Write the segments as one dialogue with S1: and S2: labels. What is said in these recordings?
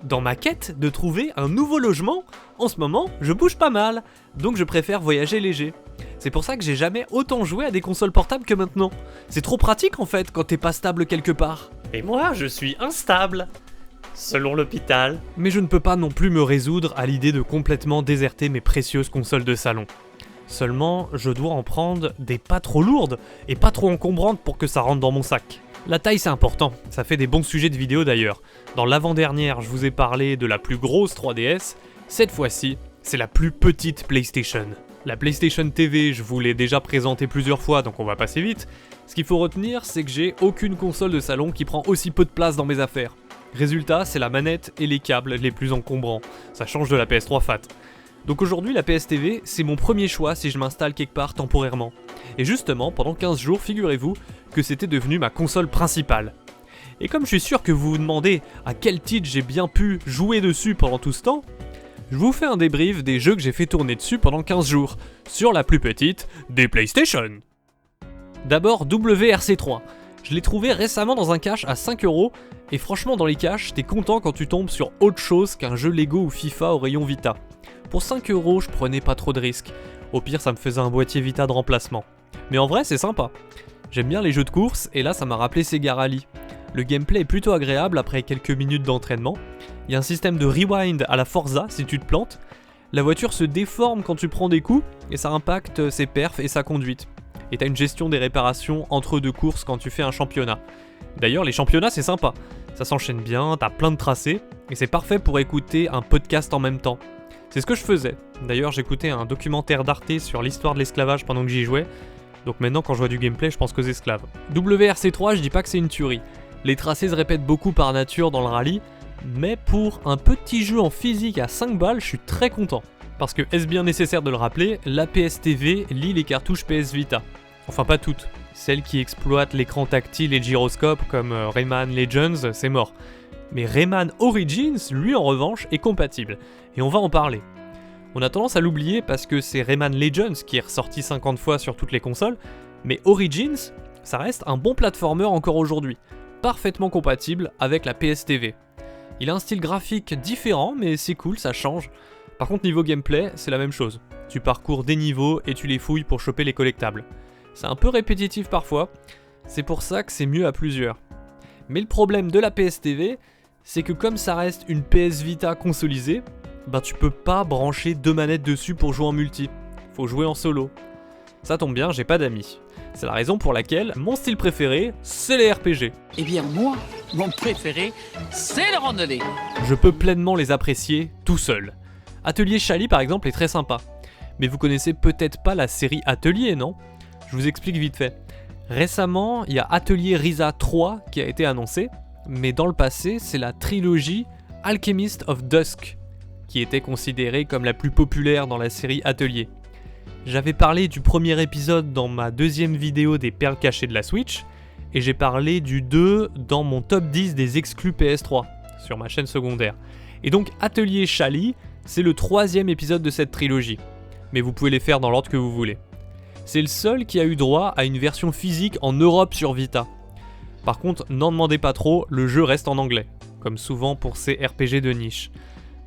S1: Dans ma quête de trouver un nouveau logement, en ce moment, je bouge pas mal, donc je préfère voyager léger. C'est pour ça que j'ai jamais autant joué à des consoles portables que maintenant. C'est trop pratique en fait quand t'es pas stable quelque part.
S2: Et moi, je suis instable, selon l'hôpital.
S1: Mais je ne peux pas non plus me résoudre à l'idée de complètement déserter mes précieuses consoles de salon. Seulement, je dois en prendre des pas trop lourdes et pas trop encombrantes pour que ça rentre dans mon sac. La taille c'est important, ça fait des bons sujets de vidéo d'ailleurs. Dans l'avant-dernière, je vous ai parlé de la plus grosse 3DS, cette fois-ci, c'est la plus petite PlayStation. La PlayStation TV, je vous l'ai déjà présentée plusieurs fois, donc on va passer vite. Ce qu'il faut retenir, c'est que j'ai aucune console de salon qui prend aussi peu de place dans mes affaires. Résultat, c'est la manette et les câbles les plus encombrants. Ça change de la PS3 Fat. Donc aujourd'hui, la PS TV, c'est mon premier choix si je m'installe quelque part temporairement. Et justement, pendant 15 jours, figurez-vous que c'était devenu ma console principale. Et comme je suis sûr que vous vous demandez à quel titre j'ai bien pu jouer dessus pendant tout ce temps, je vous fais un débrief des jeux que j'ai fait tourner dessus pendant 15 jours, sur la plus petite des PlayStation. D'abord WRC3, je l'ai trouvé récemment dans un cache à 5€, et franchement dans les caches, t'es content quand tu tombes sur autre chose qu'un jeu Lego ou FIFA au rayon Vita. Pour 5€, je prenais pas trop de risques, au pire ça me faisait un boîtier Vita de remplacement. Mais en vrai c'est sympa. J'aime bien les jeux de course, et là ça m'a rappelé Sega Rally. Le gameplay est plutôt agréable après quelques minutes d'entraînement. Il y a un système de rewind à la Forza si tu te plantes. La voiture se déforme quand tu prends des coups et ça impacte ses perfs et sa conduite. Et t'as une gestion des réparations entre deux courses quand tu fais un championnat. D'ailleurs les championnats c'est sympa, ça s'enchaîne bien, t'as plein de tracés et c'est parfait pour écouter un podcast en même temps. C'est ce que je faisais. D'ailleurs j'écoutais un documentaire d'Arte sur l'histoire de l'esclavage pendant que j'y jouais. Donc maintenant quand je vois du gameplay je pense qu'aux esclaves. WRC3 je dis pas que c'est une tuerie. Les tracés se répètent beaucoup par nature dans le rallye, mais pour un petit jeu en physique à 5 balles, je suis très content. Parce que, est-ce bien nécessaire de le rappeler, la PS TV lit les cartouches PS Vita. Enfin pas toutes. Celles qui exploitent l'écran tactile et le gyroscope comme Rayman Legends, c'est mort. Mais Rayman Origins, lui en revanche, est compatible. Et on va en parler. On a tendance à l'oublier parce que c'est Rayman Legends qui est ressorti 50 fois sur toutes les consoles, mais Origins, ça reste un bon platformer encore aujourd'hui. Parfaitement compatible avec la PS TV. Il a un style graphique différent, mais c'est cool, ça change. Par contre, niveau gameplay, c'est la même chose. Tu parcours des niveaux et tu les fouilles pour choper les collectables. C'est un peu répétitif parfois, c'est pour ça que c'est mieux à plusieurs. Mais le problème de la PS TV, c'est que comme ça reste une PS Vita consolisée, tu peux pas brancher deux manettes dessus pour jouer en multi. Faut jouer en solo. Ça tombe bien, j'ai pas d'amis. C'est la raison pour laquelle mon style préféré, c'est les RPG.
S3: Eh bien moi, mon préféré, c'est le randonnée.
S1: Je peux pleinement les apprécier tout seul. Atelier Chali par exemple est très sympa. Mais vous connaissez peut-être pas la série Atelier, non ? Je vous explique vite fait. Récemment, il y a Atelier Ryza 3 qui a été annoncé, mais dans le passé, c'est la trilogie Alchemist of Dusk qui était considérée comme la plus populaire dans la série Atelier. J'avais parlé du premier épisode dans ma deuxième vidéo des perles cachées de la Switch, et j'ai parlé du 2 dans mon top 10 des exclus PS3, sur ma chaîne secondaire. Et donc Atelier Chali, c'est le troisième épisode de cette trilogie, mais vous pouvez les faire dans l'ordre que vous voulez. C'est le seul qui a eu droit à une version physique en Europe sur Vita. Par contre, n'en demandez pas trop, le jeu reste en anglais, comme souvent pour ces RPG de niche.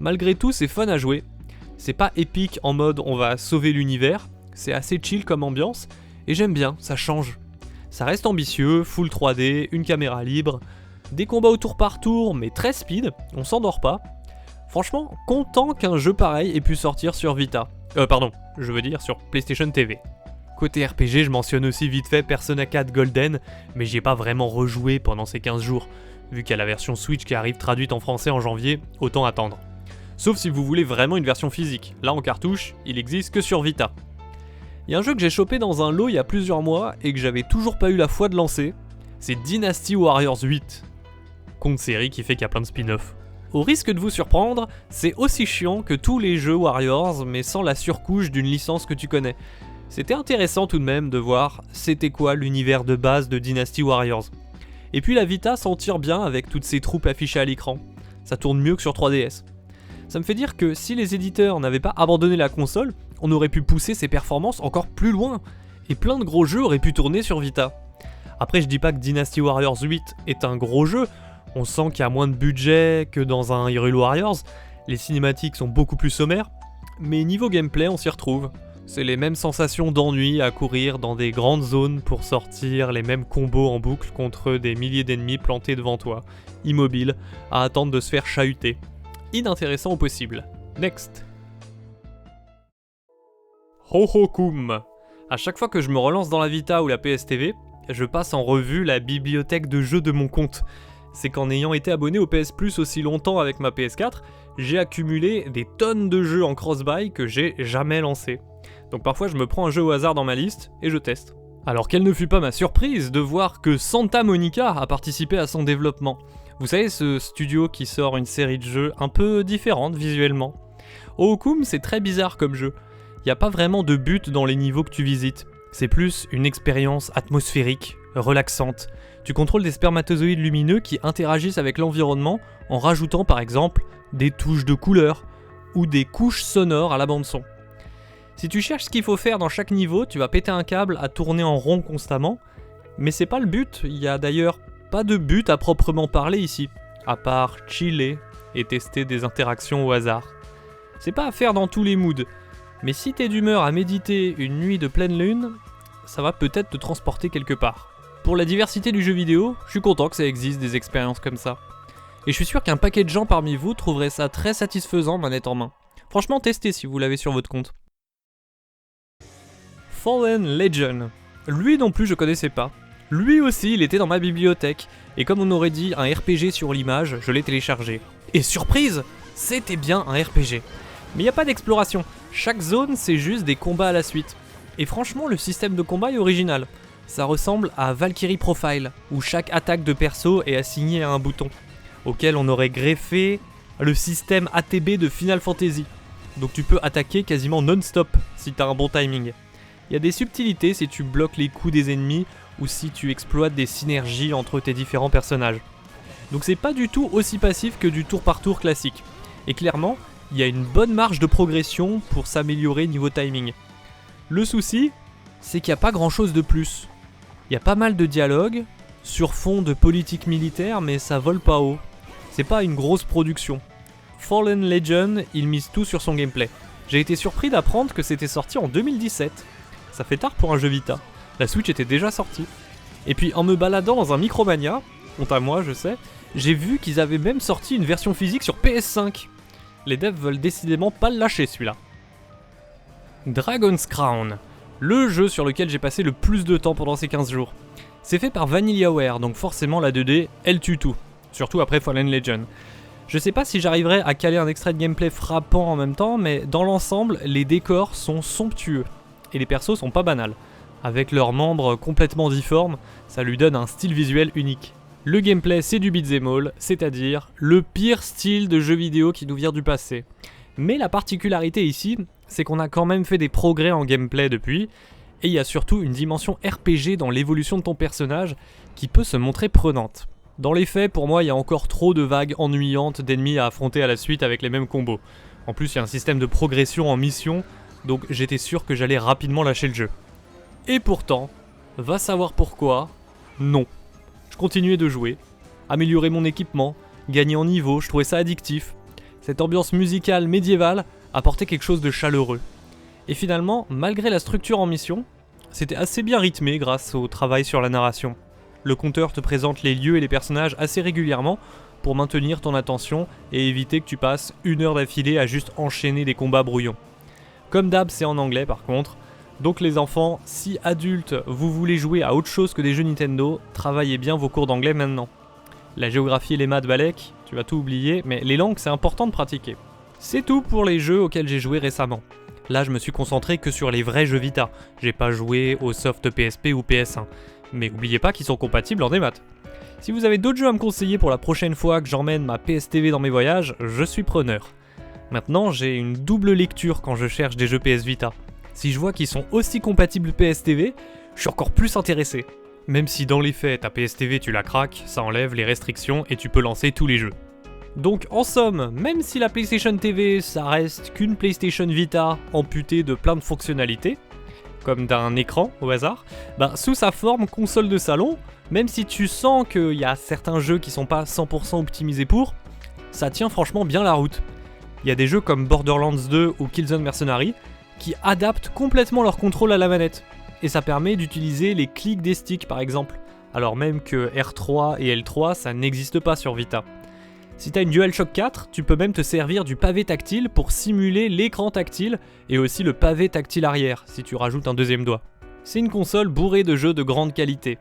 S1: Malgré tout, c'est fun à jouer. C'est pas épique en mode on va sauver l'univers, c'est assez chill comme ambiance, et j'aime bien, ça change. Ça reste ambitieux, full 3D, une caméra libre, des combats au tour par tour, mais très speed, on s'endort pas. Franchement, content qu'un jeu pareil ait pu sortir sur Vita. Je veux dire sur PlayStation TV. Côté RPG, je mentionne aussi vite fait Persona 4 Golden, mais j'y ai pas vraiment rejoué pendant ces 15 jours. Vu qu'il y a la version Switch qui arrive traduite en français en janvier, autant attendre. Sauf si vous voulez vraiment une version physique. Là en cartouche, il existe que sur Vita. Il y a un jeu que j'ai chopé dans un lot il y a plusieurs mois et que j'avais toujours pas eu la foi de lancer. C'est Dynasty Warriors 8. Compte série qui fait qu'il y a plein de spin-offs. Au risque de vous surprendre, c'est aussi chiant que tous les jeux Warriors mais sans la surcouche d'une licence que tu connais. C'était intéressant tout de même de voir c'était quoi l'univers de base de Dynasty Warriors. Et puis la Vita s'en tire bien avec toutes ces troupes affichées à l'écran. Ça tourne mieux que sur 3DS. Ça me fait dire que si les éditeurs n'avaient pas abandonné la console, on aurait pu pousser ses performances encore plus loin, et plein de gros jeux auraient pu tourner sur Vita. Après je dis pas que Dynasty Warriors 8 est un gros jeu, On sent qu'il y a moins de budget que dans un Hyrule Warriors, les cinématiques sont beaucoup plus sommaires, mais niveau gameplay on s'y retrouve. C'est les mêmes sensations d'ennui à courir dans des grandes zones pour sortir les mêmes combos en boucle contre des milliers d'ennemis plantés devant toi, immobiles, à attendre de se faire chahuter. Inintéressant au possible. Next. Hohokum. À chaque fois que je me relance dans la Vita ou la PSTV, je passe en revue la bibliothèque de jeux de mon compte. C'est qu'en ayant été abonné au PS Plus aussi longtemps avec ma PS4, j'ai accumulé des tonnes de jeux en cross-buy que j'ai jamais lancés. Donc parfois je me prends un jeu au hasard dans ma liste et je teste. Alors quelle ne fut pas ma surprise de voir que Santa Monica a participé à son développement. Vous savez, ce studio qui sort une série de jeux un peu différente visuellement. Hohokum, c'est très bizarre comme jeu. Il n'y a pas vraiment de but dans les niveaux que tu visites. C'est plus une expérience atmosphérique, relaxante. Tu contrôles des spermatozoïdes lumineux qui interagissent avec l'environnement en rajoutant par exemple des touches de couleurs ou des couches sonores à la bande son. Si tu cherches ce qu'il faut faire dans chaque niveau, tu vas péter un câble à tourner en rond constamment, mais c'est pas le but, il y a d'ailleurs pas de but à proprement parler ici, à part chiller et tester des interactions au hasard. C'est pas à faire dans tous les moods, mais si t'es d'humeur à méditer une nuit de pleine lune, ça va peut-être te transporter quelque part. Pour la diversité du jeu vidéo, je suis content que ça existe des expériences comme ça. Et je suis sûr qu'un paquet de gens parmi vous trouveraient ça très satisfaisant manette en main. Franchement, testez si vous l'avez sur votre compte. Fallen Legion. Lui non plus je connaissais pas. Lui aussi il était dans ma bibliothèque, et comme on aurait dit un RPG sur l'image, je l'ai téléchargé. Et surprise, c'était bien un RPG. Mais y a pas d'exploration, chaque zone c'est juste des combats à la suite. Et franchement le système de combat est original. Ça ressemble à Valkyrie Profile, où chaque attaque de perso est assignée à un bouton, auquel on aurait greffé le système ATB de Final Fantasy. Donc tu peux attaquer quasiment non-stop si t'as un bon timing. Il y a des subtilités si tu bloques les coups des ennemis ou si tu exploites des synergies entre tes différents personnages. Donc c'est pas du tout aussi passif que du tour par tour classique. Et clairement, il y a une bonne marge de progression pour s'améliorer niveau timing. Le souci, c'est qu'il n'y a pas grand chose de plus. Il y a pas mal de dialogues, sur fond de politique militaire, mais ça vole pas haut. C'est pas une grosse production. Fallen Legion, il mise tout sur son gameplay. J'ai été surpris d'apprendre que c'était sorti en 2017. Ça fait tard pour un jeu Vita. La Switch était déjà sortie. Et puis en me baladant dans un Micromania, honte à moi je sais, j'ai vu qu'ils avaient même sorti une version physique sur PS5. Les devs veulent décidément pas le lâcher celui-là. Dragon's Crown, le jeu sur lequel j'ai passé le plus de temps pendant ces 15 jours. C'est fait par VanillaWare, donc forcément la 2D, elle tue tout. Surtout après Fallen Legion. Je sais pas si j'arriverai à caler un extrait de gameplay frappant en même temps, mais dans l'ensemble, les décors sont somptueux. Et les persos sont pas banals. Avec leurs membres complètement difformes, ça lui donne un style visuel unique. Le gameplay c'est du beat'em all, c'est-à-dire le pire style de jeu vidéo qui nous vient du passé. Mais la particularité ici, c'est qu'on a quand même fait des progrès en gameplay depuis, et il y a surtout une dimension RPG dans l'évolution de ton personnage qui peut se montrer prenante. Dans les faits, pour moi, il y a encore trop de vagues ennuyantes d'ennemis à affronter à la suite avec les mêmes combos. En plus, il y a un système de progression en mission, donc j'étais sûr que j'allais rapidement lâcher le jeu. Et pourtant, va savoir pourquoi, non. Je continuais de jouer, améliorer mon équipement, gagner en niveau, je trouvais ça addictif. Cette ambiance musicale médiévale apportait quelque chose de chaleureux. Et finalement, malgré la structure en mission, c'était assez bien rythmé grâce au travail sur la narration. Le compteur te présente les lieux et les personnages assez régulièrement pour maintenir ton attention et éviter que tu passes 1 heure d'affilée à juste enchaîner des combats brouillons. Comme d'hab, c'est en anglais par contre, donc les enfants, si adultes vous voulez jouer à autre chose que des jeux Nintendo, travaillez bien vos cours d'anglais maintenant. La géographie et les maths Balek, tu vas tout oublier, mais les langues c'est important de pratiquer. C'est tout pour les jeux auxquels j'ai joué récemment. Là je me suis concentré que sur les vrais jeux Vita, j'ai pas joué au soft PSP ou PS1, mais n'oubliez pas qu'ils sont compatibles en démat. Si vous avez d'autres jeux à me conseiller pour la prochaine fois que j'emmène ma PSTV dans mes voyages, je suis preneur. Maintenant j'ai une double lecture quand je cherche des jeux PS Vita. Si je vois qu'ils sont aussi compatibles PSTV, je suis encore plus intéressé. Même si dans les faits, ta PSTV tu la craques, ça enlève les restrictions et tu peux lancer tous les jeux. Donc en somme, même si la PlayStation TV ça reste qu'une PlayStation Vita amputée de plein de fonctionnalités, comme d'un écran au hasard, sous sa forme console de salon, Même si tu sens qu'il y a certains jeux qui sont pas 100% optimisés pour, ça tient franchement bien la route. Il y a des jeux comme Borderlands 2 ou Killzone Mercenary qui adaptent complètement leur contrôle à la manette. Et ça permet d'utiliser les clics des sticks par exemple, alors même que R3 et L3 ça n'existe pas sur Vita. Si t'as une DualShock 4, tu peux même te servir du pavé tactile pour simuler l'écran tactile et aussi le pavé tactile arrière si tu rajoutes un deuxième doigt. C'est une console bourrée de jeux de grande qualité.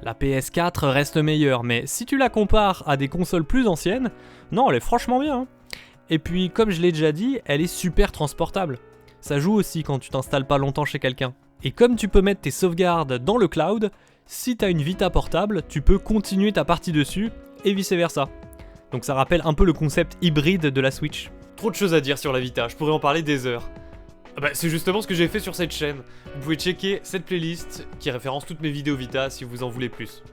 S1: La PS4 reste meilleure, mais si tu la compares à des consoles plus anciennes, non, elle est franchement bien. Et puis, comme je l'ai déjà dit, elle est super transportable. Ça joue aussi quand tu t'installes pas longtemps chez quelqu'un. Et comme tu peux mettre tes sauvegardes dans le cloud, si t'as une Vita portable, tu peux continuer ta partie dessus, et vice versa. Donc ça rappelle un peu le concept hybride de la Switch.
S2: Trop de choses à dire sur la Vita, je pourrais en parler des heures. C'est justement ce que j'ai fait sur cette chaîne. Vous pouvez checker cette playlist qui référence toutes mes vidéos Vita si vous en voulez plus.